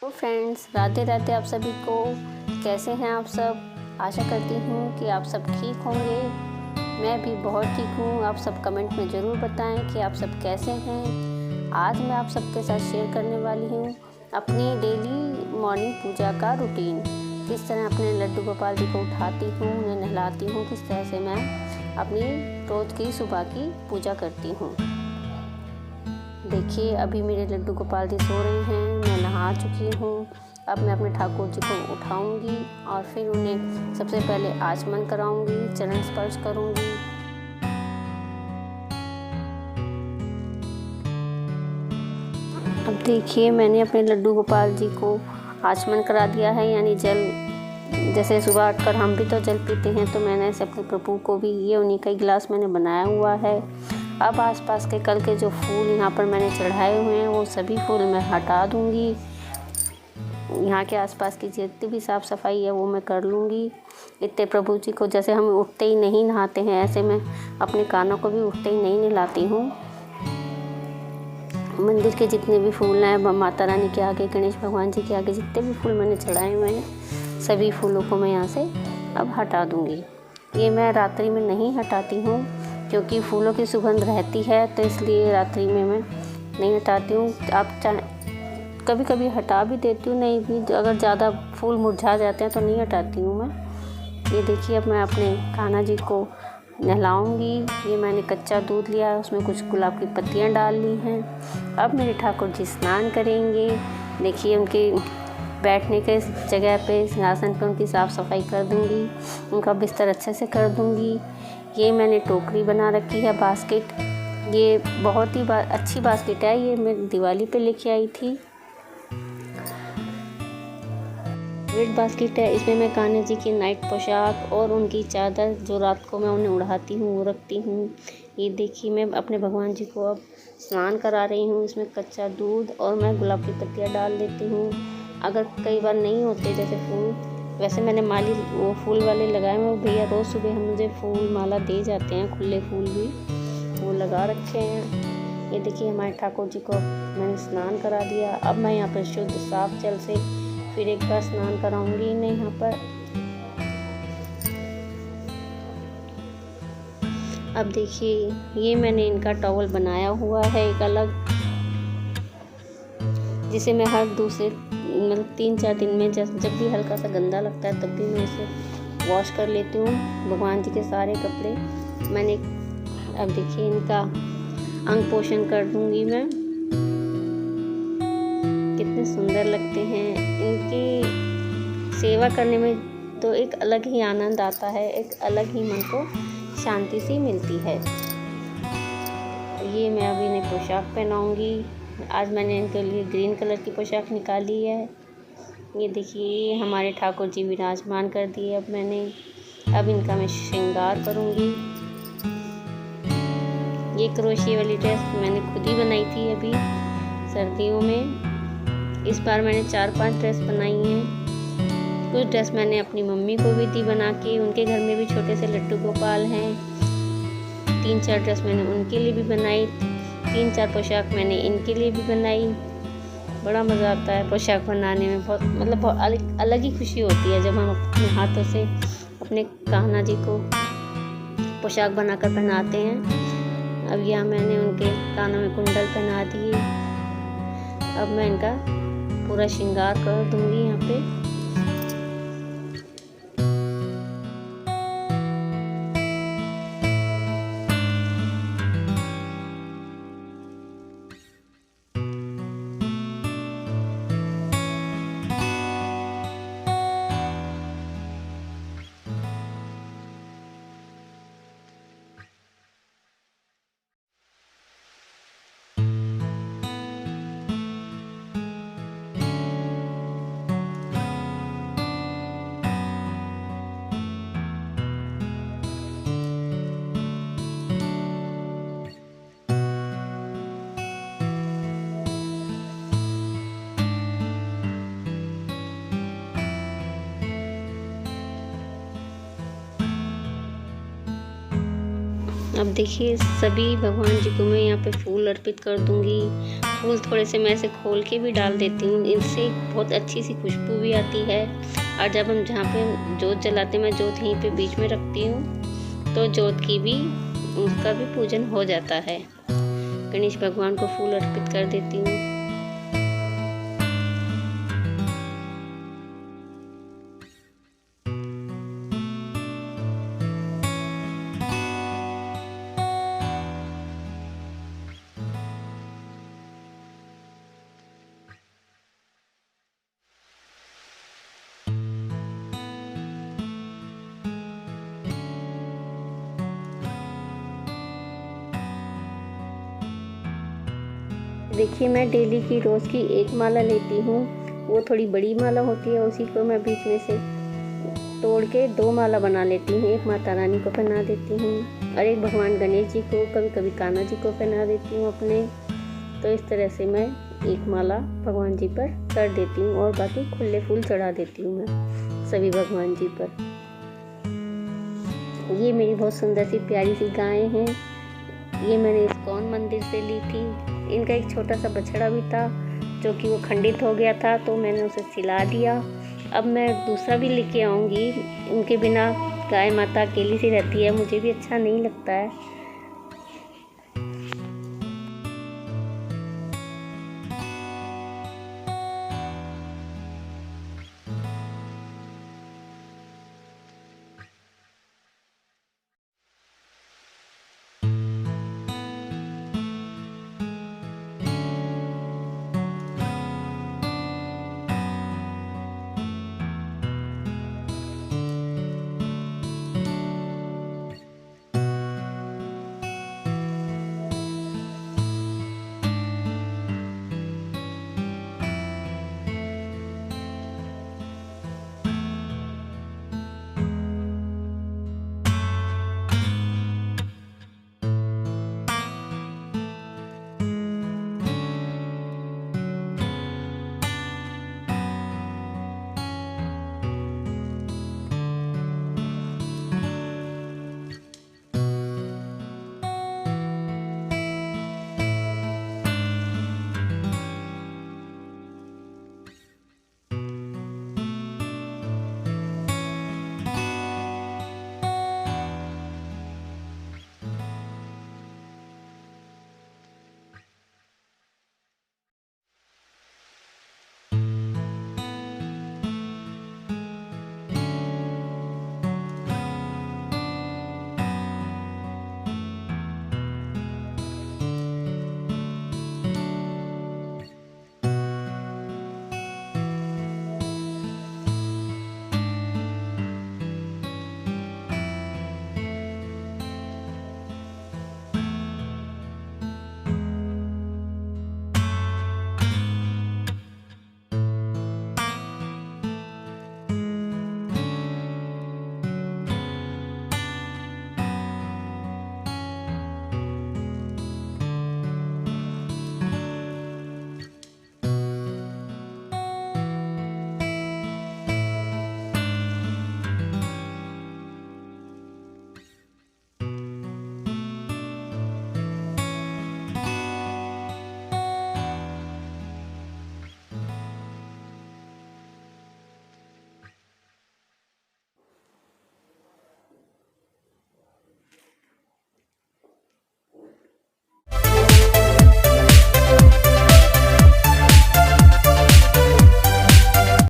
Hello friends, Radhe Radhe आप सभी को। कैसे हैं आप सब? आशा करती हूँ कि आप सब ठीक होंगे। मैं भी बहुत ठीक हूँ। आप सब कमेंट में ज़रूर बताएं कि आप सब कैसे हैं। आज मैं आप सबके साथ शेयर करने वाली हूँ अपनी डेली मॉर्निंग पूजा का रूटीन। किस तरह अपने लड्डू गोपाल जी को उठाती हूँ, उन्हें नहलाती हूँ, किस तरह से मैं अपनी रोज़ की सुबह की पूजा करती हूँ। देखिए, अभी मेरे लड्डू गोपाल जी सो रहे हैं, मैं नहा चुकी हूँ। अब मैं अपने ठाकुर जी को उठाऊंगी और फिर उन्हें सबसे पहले आचमन कराऊंगी, चरण स्पर्श करूंगी। अब देखिए, मैंने अपने लड्डू गोपाल जी को आचमन करा दिया है, यानी जल। जैसे सुबह उठकर हम भी तो जल पीते हैं, तो मैंने ऐसे अपने प्रभु को भी ये उन्हीं का ही गिलास मैंने बनाया हुआ है। अब आसपास के कल के जो फूल यहाँ पर मैंने चढ़ाए हुए हैं, वो सभी फूल मैं हटा दूँगी। यहाँ के आसपास की जितनी भी साफ़ सफाई है वो मैं कर लूँगी। इतने प्रभु जी को जैसे हम उठते ही नहीं नहाते हैं, ऐसे मैं अपने कानों को भी उठते ही नहीं नहलाती हूँ। मंदिर के जितने भी फूल हैं, माता रानी के आगे, गणेश भगवान जी के आगे जितने भी फूल मैंने चढ़ाए हुए हैं, सभी फूलों को मैं यहाँ से अब हटा दूँगी। ये मैं रात्रि में नहीं हटाती हूँ, क्योंकि फूलों की सुगंध रहती है, तो इसलिए रात्रि में मैं नहीं हटाती हूँ। आप कभी कभी हटा भी देती हूँ, नहीं भी अगर ज़्यादा फूल मुरझा जाते हैं तो नहीं हटाती हूँ मैं। ये देखिए, अब मैं अपने कान्हा जी को नहलाऊँगी। ये मैंने कच्चा दूध लिया, उसमें कुछ गुलाब की पत्तियाँ डाल ली हैं। अब मेरे ठाकुर जी स्नान करेंगे। देखिए, उनके बैठने के जगह पे, सिंहासन पे उनकी साफ़ सफाई कर दूँगी, उनका बिस्तर अच्छे से कर दूँगी। ये मैंने टोकरी बना रखी है, बास्केट। ये बहुत ही अच्छी बास्केट है, ये मैं दिवाली पे लेके आई थी। रेड बास्केट है, इसमें मैं कान्हा जी की नाइट पोशाक और उनकी चादर, जो रात को मैं उन्हें उड़ाती हूँ, वो रखती हूँ। ये देखिए, मैं अपने भगवान जी को अब स्नान करा रही हूँ। इसमें कच्चा दूध और मैं गुलाब की पत्तियाँ डाल देती हूँ। अगर कई बार नहीं होते जैसे फूल, वैसे मैंने माली वो फूल वाले लगाए हुए, भैया रोज़ सुबह हम मुझे फूल माला दे जाते हैं, खुले फूल भी वो लगा रखे हैं। ये देखिए, हमारे ठाकुर जी को मैंने स्नान करा दिया। अब मैं यहाँ पर शुद्ध साफ जल से फिर एक बार स्नान कराऊंगी इन्हें यहाँ पर। अब देखिए, ये मैंने इनका टॉवल बनाया हुआ है एक अलग, जिसे मैं हर दूसरे मतलब 3-4 दिन में जब भी हल्का सा गंदा लगता है, तब भी मैं इसे वॉश कर लेती हूँ। भगवान जी के सारे कपड़े मैंने, अब देखिए, इनका अंग पोषण कर दूंगी मैं। कितने सुंदर लगते हैं। इनकी सेवा करने में तो एक अलग ही आनंद आता है, एक अलग ही मन को शांति सी मिलती है। ये मैं अभी इन्हें पोशाक पहनाऊंगी। आज मैंने इनके लिए ग्रीन कलर की पोशाक निकाली है। ये देखिए, हमारे ठाकुर जी विराजमान कर दिए। अब इनका मैं श्रृंगार करूंगी। ये क्रोशिया वाली ड्रेस मैंने खुद ही बनाई थी अभी सर्दियों में। इस बार मैंने 4-5 ड्रेस बनाई हैं। कुछ ड्रेस मैंने अपनी मम्मी को भी दी बना के, उनके घर में भी छोटे से लड्डू गोपाल हैं। 3-4 ड्रेस मैंने उनके लिए भी बनाई, 3-4 पोशाक मैंने इनके लिए भी बनाई। बड़ा मज़ा आता है पोशाक बनाने में, बहुत अलग ही खुशी होती है जब हम अपने हाथों से अपने कान्हा जी को पोशाक बनाकर पहनाते हैं। अब यहाँ मैंने उनके कानों में कुंडल पहना दिए। अब मैं इनका पूरा श्रृंगार कर दूंगी यहाँ पे। अब देखिए, सभी भगवान जी को मैं यहाँ पे फूल अर्पित कर दूंगी। फूल थोड़े से मैं ऐसे खोल के भी डाल देती हूँ, इससे बहुत अच्छी सी खुशबू भी आती है। और जब हम जहाँ पे जोत जलाते हैं, मैं जोत यहीं पे बीच में रखती हूँ, तो जोत की भी उसका भी पूजन हो जाता है। गणेश भगवान को फूल अर्पित कर देती हूँ। देखिए, मैं डेली की रोज़ की एक माला लेती हूँ, वो थोड़ी बड़ी माला होती है, उसी को मैं बीच में से तोड़ के 2 माला बना लेती हूँ। एक माता रानी को पहना देती हूँ और एक भगवान गणेश जी को, कभी कभी कान्हा जी को पहना देती हूँ अपने। तो इस तरह से मैं एक माला भगवान जी पर कर देती हूँ और बाकी खुले फूल चढ़ा देती हूँ मैं सभी भगवान जी पर। ये मेरी बहुत सुंदर सी प्यारी सी गायें हैं। ये मैंने इस्कॉन मंदिर से ली थी। इनका एक छोटा सा बछड़ा भी था जो कि वो खंडित हो गया था, तो मैंने उसे सिला दिया। अब मैं दूसरा भी लेके आऊँगी। उनके बिना गाय माता अकेली सी रहती है, मुझे भी अच्छा नहीं लगता है।